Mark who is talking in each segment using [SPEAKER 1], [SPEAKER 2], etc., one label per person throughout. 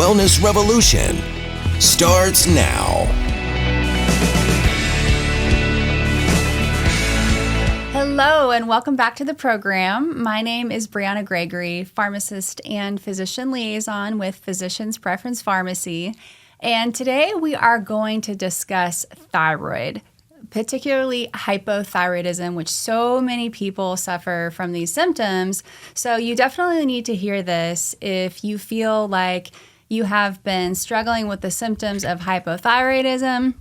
[SPEAKER 1] wellness revolution starts now.
[SPEAKER 2] Hello and welcome back to the program. My name is Bryana Gregory, Pharmacist and Physician Liaison with Physicians Preference Pharmacy. And today we are going to discuss thyroid, particularly hypothyroidism, which so many people suffer from these symptoms. So you definitely need to hear this if you feel like you have been struggling with the symptoms of hypothyroidism,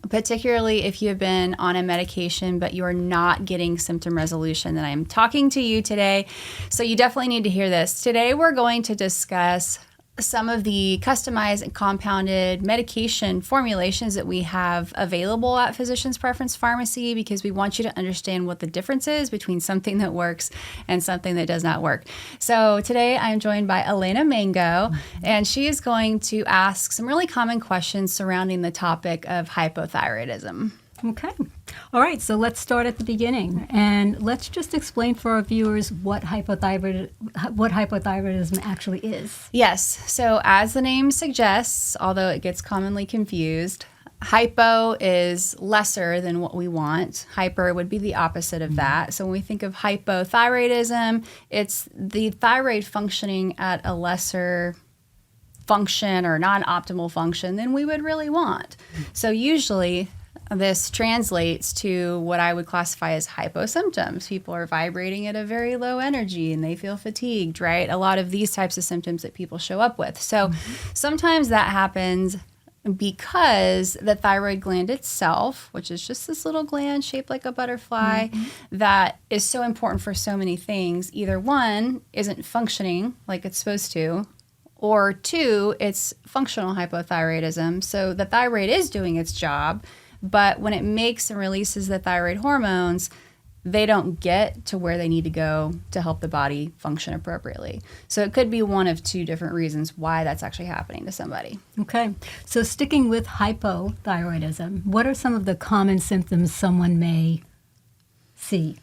[SPEAKER 2] particularly if you've been on a medication but you are not getting symptom resolution. Then I'm talking to you today. So you definitely need to hear this. Today we're going to discuss some of the customized and compounded medication formulations that we have available at Physicians Preference Pharmacy, because we want you to understand what the difference is between something that works and something that does not work. So today I'm joined by Elena Mango, and she is going to ask some really common questions surrounding the topic of hypothyroidism.
[SPEAKER 3] Okay. All right. So let's start at the beginning, and let's just explain for our viewers what hypothyroidism actually is.
[SPEAKER 2] Yes. So as the name suggests, although it gets commonly confused, hypo is lesser than what we want. Hyper would be the opposite of that. So when we think of hypothyroidism, it's the thyroid functioning at a lesser function or non-optimal function than we would really want. So usually this translates to what I would classify as hyposymptoms. People are vibrating at a very low energy and they feel fatigued, right? A lot of these types of symptoms that people show up with. So sometimes that happens because the thyroid gland itself, which is just this little gland shaped like a butterfly, that is so important for so many things, either one, isn't functioning like it's supposed to, or two, it's functional hypothyroidism. So the thyroid is doing its job, but when it makes and releases the thyroid hormones, they don't get to where they need to go to help the body function appropriately. So it could be one of two different reasons why that's actually happening to somebody.
[SPEAKER 3] Okay. So sticking with hypothyroidism, what are some of the common symptoms someone may see?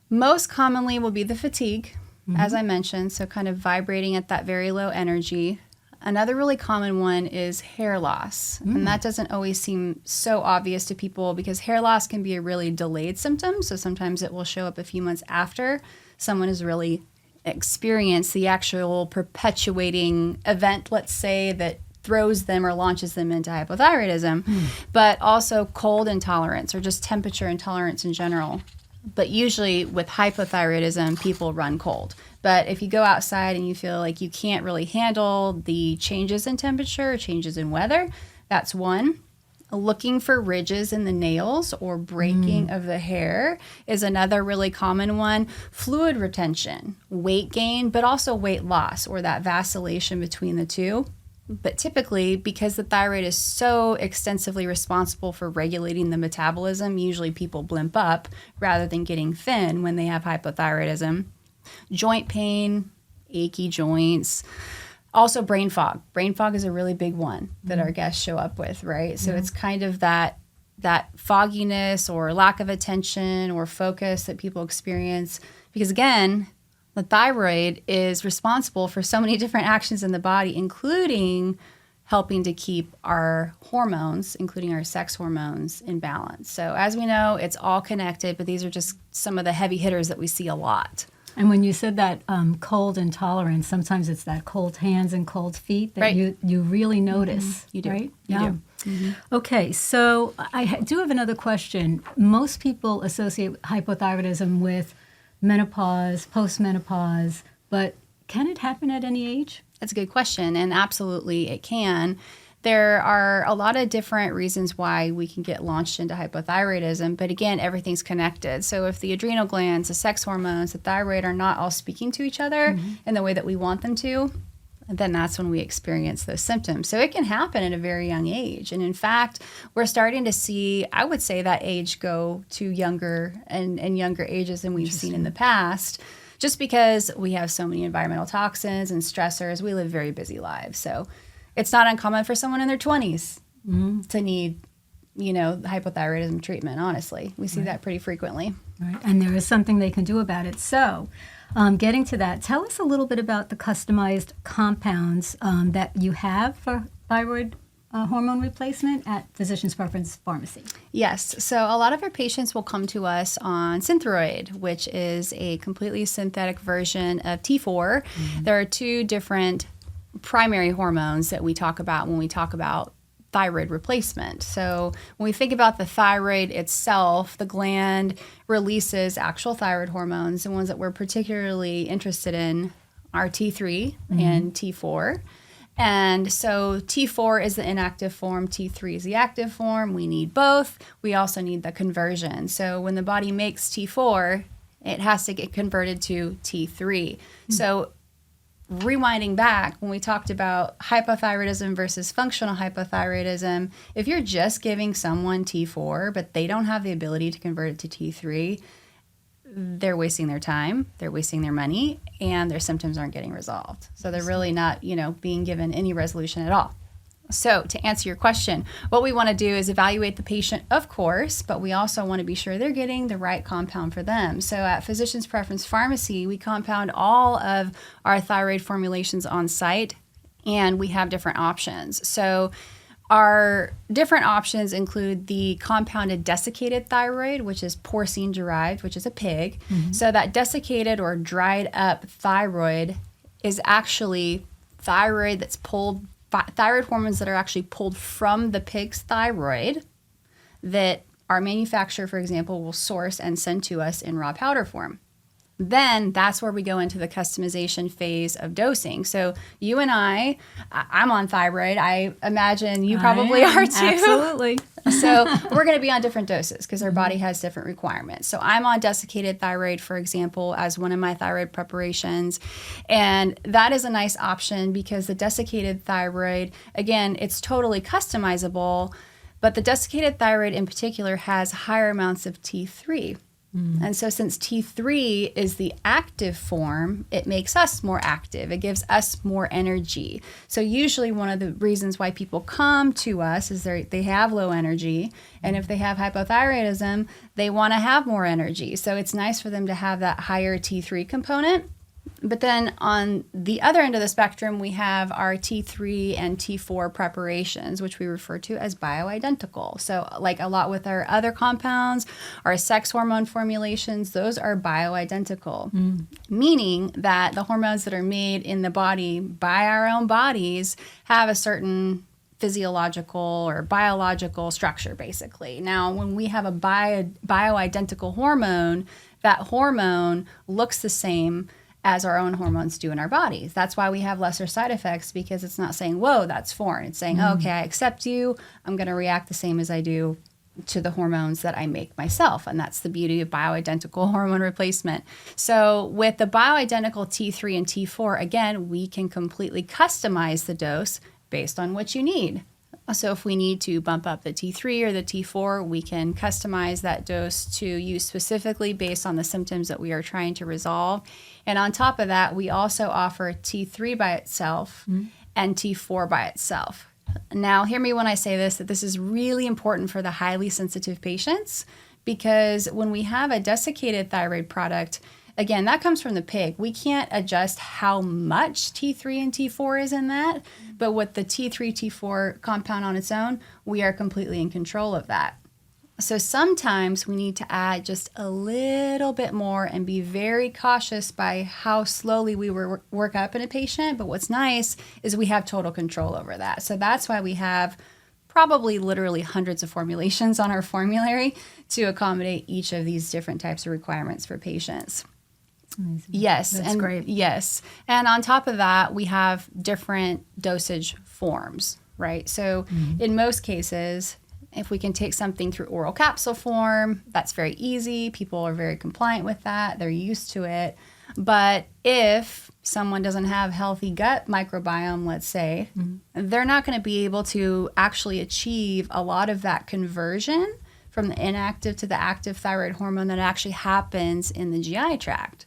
[SPEAKER 2] Most commonly will be the fatigue, as I mentioned, so kind of vibrating at that very low energy. Another really common one is hair loss, and that doesn't always seem so obvious to people because hair loss can be a really delayed symptom, so sometimes it will show up a few months after someone has really experienced the actual perpetuating event, let's say, that throws them or launches them into hypothyroidism, but also cold intolerance or just temperature intolerance in general. But usually with hypothyroidism, people run cold. But if you go outside and you feel like you can't really handle the changes in temperature or changes in weather, that's one. Looking for ridges in the nails or breaking of the hair is another really common one. Fluid retention, weight gain, but also weight loss or that vacillation between the two. But typically, because the thyroid is so extensively responsible for regulating the metabolism, usually people blimp up rather than getting thin when they have hypothyroidism. Joint pain, achy joints, also brain fog. Brain fog is a really big one that our guests show up with, right? So it's kind of that fogginess or lack of attention or focus that people experience because, again, the thyroid is responsible for so many different actions in the body, including helping to keep our hormones, including our sex hormones, in balance. So as we know, it's all connected, but these are just some of the heavy hitters that we see a lot.
[SPEAKER 3] And when you said that cold intolerance, sometimes it's that cold hands and cold feet that you really notice.
[SPEAKER 2] You do.
[SPEAKER 3] Right?
[SPEAKER 2] You do.
[SPEAKER 3] Okay, so I do have another question. Most people associate hypothyroidism with menopause, postmenopause, but can it happen at any age?
[SPEAKER 2] That's a good question, and absolutely it can. There are a lot of different reasons why we can get launched into hypothyroidism, but again, everything's connected. So if the adrenal glands, the sex hormones, the thyroid are not all speaking to each other in the way that we want them to, then that's when we experience those symptoms. So it can happen at a very young age. And in fact, we're starting to see, I would say, that age go to younger and younger ages than we've seen in the past, just because we have so many environmental toxins and stressors. We live very busy lives. So it's not uncommon for someone in their 20s to need, hypothyroidism treatment, honestly. We see that pretty frequently.
[SPEAKER 3] Right. And there is something they can do about it. So getting to that, tell us a little bit about the customized compounds that you have for thyroid hormone replacement at Physician's Preference Pharmacy.
[SPEAKER 2] Yes. So a lot of our patients will come to us on Synthroid, which is a completely synthetic version of T4. There are two different primary hormones that we talk about when we talk about thyroid replacement. So when we think about the thyroid itself, the gland releases actual thyroid hormones. The ones that we're particularly interested in are T3 and T4. And so T4 is the inactive form, T3 is the active form. We need both. We also need the conversion. So when the body makes T4, it has to get converted to T3. So rewinding back, when we talked about hypothyroidism versus functional hypothyroidism, if you're just giving someone T4, but they don't have the ability to convert it to T3, they're wasting their time, they're wasting their money, and their symptoms aren't getting resolved. So they're really not, being given any resolution at all. So to answer your question, what we want to do is evaluate the patient, of course, but we also want to be sure they're getting the right compound for them. So at Physician's Preference Pharmacy, we compound all of our thyroid formulations on site, and we have different options. So our different options include the compounded desiccated thyroid, which is porcine derived, which is a pig. So that desiccated or dried up thyroid is actually thyroid hormones that are actually pulled from the pig's thyroid that our manufacturer, for example, will source and send to us in raw powder form. Then that's where we go into the customization phase of dosing. So you and I'm on thyroid. I imagine you probably are too.
[SPEAKER 3] Absolutely.
[SPEAKER 2] So we're going to be on different doses because our body has different requirements. So I'm on desiccated thyroid, for example, as one of my thyroid preparations. And that is a nice option because the desiccated thyroid, again, it's totally customizable, but the desiccated thyroid in particular has higher amounts of T3. And so since T3 is the active form, it makes us more active. It gives us more energy. So usually one of the reasons why people come to us is they have low energy. And if they have hypothyroidism, they want to have more energy. So it's nice for them to have that higher T3 component. But then on the other end of the spectrum, we have our T3 and T4 preparations, which we refer to as bioidentical. So like a lot with our other compounds, our sex hormone formulations, those are bioidentical, meaning that the hormones that are made in the body by our own bodies have a certain physiological or biological structure, basically. Now, when we have a bioidentical hormone, that hormone looks the same as our own hormones do in our bodies. That's why we have lesser side effects, because it's not saying, whoa, that's foreign. It's saying, okay, I accept you. I'm going to react the same as I do to the hormones that I make myself. And that's the beauty of bioidentical hormone replacement. So with the bioidentical T3 and T4, again, we can completely customize the dose based on what you need. So if we need to bump up the T3 or the T4, we can customize that dose to use specifically based on the symptoms that we are trying to resolve. And on top of that, we also offer T3 by itself and T4 by itself. Now, hear me when I say this, that this is really important for the highly sensitive patients, because when we have a desiccated thyroid product, again, that comes from the pig. We can't adjust how much T3 and T4 is in that, but with the T3, T4 compound on its own, we are completely in control of that. So sometimes we need to add just a little bit more and be very cautious by how slowly we work up in a patient. But what's nice is we have total control over that. So that's why we have probably literally hundreds of formulations on our formulary to accommodate each of these different types of requirements for patients.
[SPEAKER 3] Amazing.
[SPEAKER 2] Yes.
[SPEAKER 3] That's great.
[SPEAKER 2] Yes. And on top of that, we have different dosage forms, right? So in most cases, if we can take something through oral capsule form, that's very easy. People are very compliant with that. They're used to it. But if someone doesn't have healthy gut microbiome, let's say, they're not going to be able to actually achieve a lot of that conversion from the inactive to the active thyroid hormone that actually happens in the GI tract.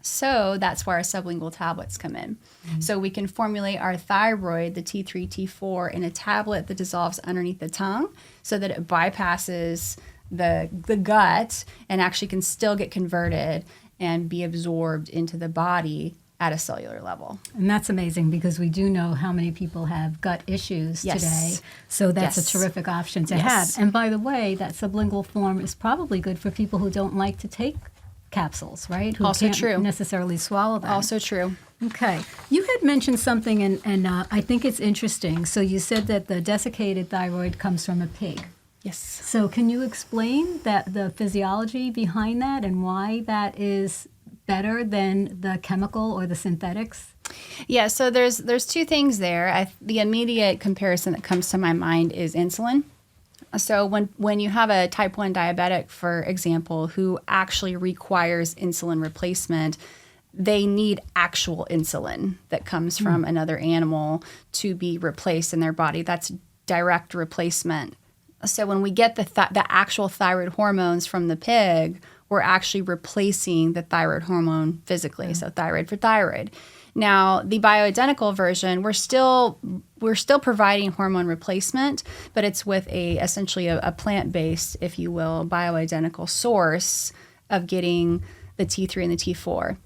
[SPEAKER 2] So that's where our sublingual tablets come in. So we can formulate our thyroid, the T3, T4, in a tablet that dissolves underneath the tongue so that it bypasses the gut and actually can still get converted and be absorbed into the body at a cellular level.
[SPEAKER 3] And that's amazing because we do know how many people have gut issues today. So that's a terrific option to have. And by the way, that sublingual form is probably good for people who don't like to take capsules, right? Who
[SPEAKER 2] Also
[SPEAKER 3] can't
[SPEAKER 2] true.
[SPEAKER 3] necessarily swallow them.
[SPEAKER 2] Also true.
[SPEAKER 3] Okay. You had mentioned something, and I think it's interesting. So you said that the desiccated thyroid comes from a pig.
[SPEAKER 2] Yes.
[SPEAKER 3] So can you explain the physiology behind that and why that is better than the chemical or the synthetics?
[SPEAKER 2] Yeah, so there's two things there. The immediate comparison that comes to my mind is insulin. So when you have a type 1 diabetic, for example, who actually requires insulin replacement, they need actual insulin that comes from another animal to be replaced in their body. That's direct replacement. So when we get the actual thyroid hormones from the pig, we're actually replacing the thyroid hormone physically. So thyroid for thyroid. Now, the bioidentical version, we're still providing hormone replacement, but it's with essentially a plant-based, if you will, bioidentical source of getting the T3 and the T4.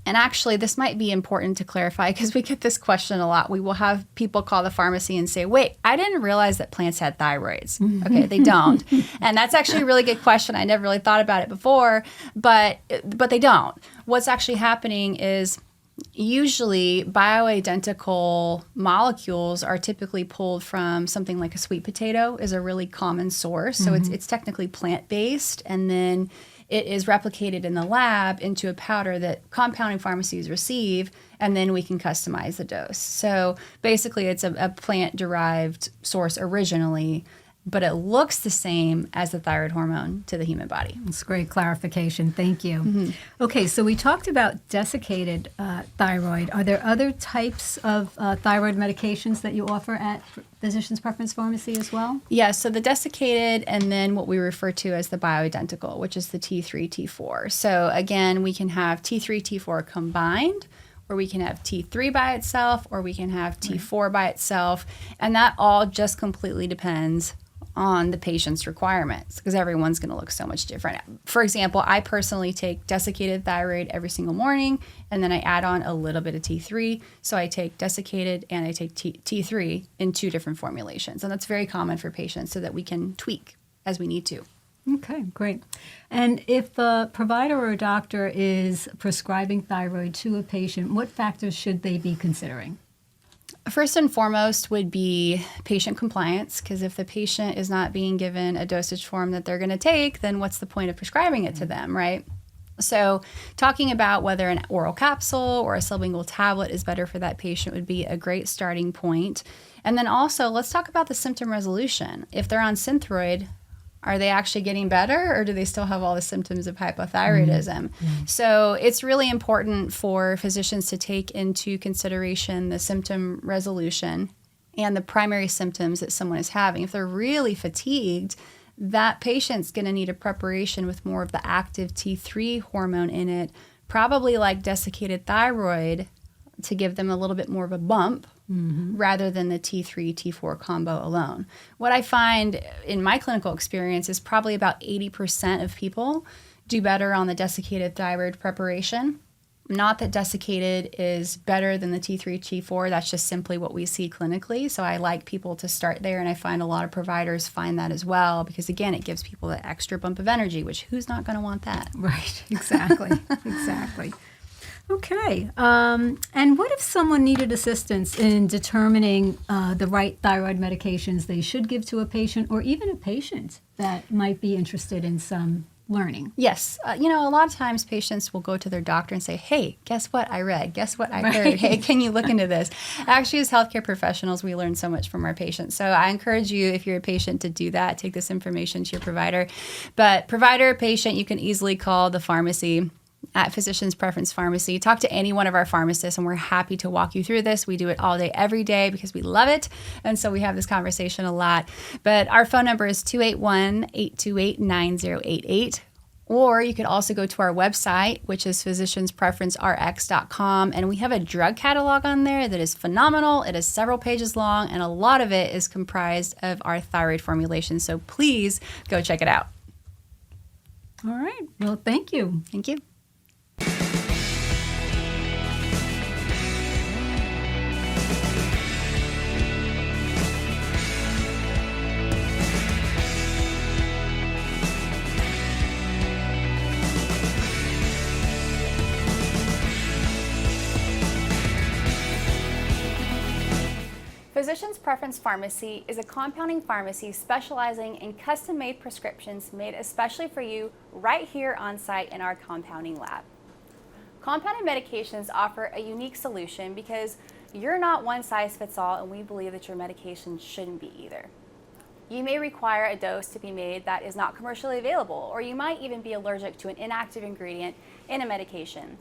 [SPEAKER 2] And actually, this might be important to clarify because we get this question a lot. We will have people call the pharmacy and say, wait, I didn't realize that plants had thyroids. Okay, they don't. And that's actually a really good question. I never really thought about it before, but they don't. What's actually happening is usually bioidentical molecules are typically pulled from something like a sweet potato is a really common source. So it's technically plant-based, and then it is replicated in the lab into a powder that compounding pharmacies receive, and then we can customize the dose. So basically, it's a plant-derived source originally, but it looks the same as the thyroid hormone to the human body.
[SPEAKER 3] That's great clarification. Thank you. Okay, so we talked about desiccated thyroid. Are there other types of thyroid medications that you offer at Physician's Preference Pharmacy as well?
[SPEAKER 2] Yeah, so the desiccated and then what we refer to as the bioidentical, which is the T3, T4. So again, we can have T3, T4 combined, or we can have T3 by itself, or we can have T4 by itself. And that all just completely depends on the patient's requirements because everyone's going to look so much different. For example, I personally take desiccated thyroid every single morning, and then I add on a little bit of T3. So I take desiccated and I take T3 in 2 different formulations. And that's very common for patients so that we can tweak as we need to.
[SPEAKER 3] Okay, great. And if a provider or a doctor is prescribing thyroid to a patient, what factors should they be considering?
[SPEAKER 2] First and foremost would be patient compliance, because if the patient is not being given a dosage form that they're going to take, then what's the point of prescribing it to them, right? So talking about whether an oral capsule or a sublingual tablet is better for that patient would be a great starting point. And then also, let's talk about the symptom resolution. If they're on Synthroid, are they actually getting better, or do they still have all the symptoms of hypothyroidism? So it's really important for physicians to take into consideration the symptom resolution and the primary symptoms that someone is having. If they're really fatigued, that patient's going to need a preparation with more of the active T3 hormone in it, probably like desiccated thyroid, to give them a little bit more of a bump rather than the T3, T4 combo alone. What I find in my clinical experience is probably about 80% of people do better on the desiccated thyroid preparation. Not that desiccated is better than the T3, T4. That's just simply what we see clinically. So I like people to start there, and I find a lot of providers find that as well because, again, it gives people that extra bump of energy, which who's not going to want that?
[SPEAKER 3] Right, exactly, exactly. Okay, and what if someone needed assistance in determining the right thyroid medications they should give to a patient, or even a patient that might be interested in some learning?
[SPEAKER 2] Yes. A lot of times patients will go to their doctor and say, hey, guess what I read? Guess what I heard? Hey, can you look into this? Actually, as healthcare professionals, we learn so much from our patients. So I encourage you, if you're a patient, to do that. Take this information to your provider. But provider, patient, you can easily call the pharmacy at Physician's Preference Pharmacy. Talk to any one of our pharmacists, and we're happy to walk you through this. We do it all day, every day, because we love it. And so we have this conversation a lot. But our phone number is 281-828-9088. Or you could also go to our website, which is physicianspreferencerx.com. And we have a drug catalog on there that is phenomenal. It is several pages long, and a lot of it is comprised of our thyroid formulation. So please go check it out.
[SPEAKER 3] All right. Well, thank you.
[SPEAKER 2] Thank you. Physician's Preference Pharmacy is a compounding pharmacy specializing in custom-made prescriptions made especially for you right here on site in our compounding lab. Compounded medications offer a unique solution because you're not one size fits all, and we believe that your medication shouldn't be either. You may require a dose to be made that is not commercially available, or you might even be allergic to an inactive ingredient in a medication,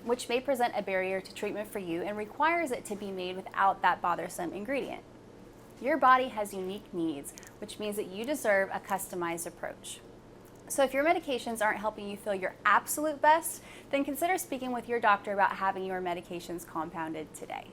[SPEAKER 2] which may present a barrier to treatment for you and requires it to be made without that bothersome ingredient. Your body has unique needs, which means that you deserve a customized approach. So if your medications aren't helping you feel your absolute best, then consider speaking with your doctor about having your medications compounded today.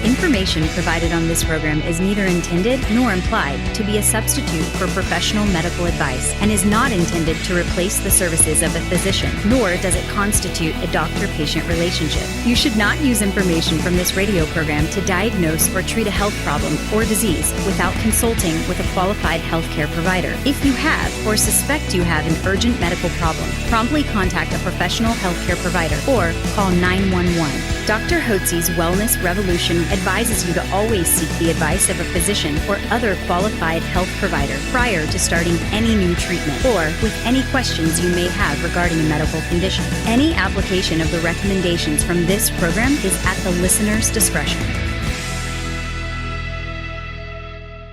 [SPEAKER 4] Information provided on this program is neither intended nor implied to be a substitute for professional medical advice and is not intended to replace the services of a physician, nor does it constitute a doctor-patient relationship. You should not use information from this radio program to diagnose or treat a health problem or disease without consulting with a qualified healthcare provider. If you have or suspect you have an urgent medical problem, promptly contact a professional healthcare provider or call 911. Dr. Hotze's Wellness Revolution advises you to always seek the advice of a physician or other qualified health provider prior to starting any new treatment or with any questions you may have regarding a medical condition. Any application of the recommendations from this program is at the listener's discretion.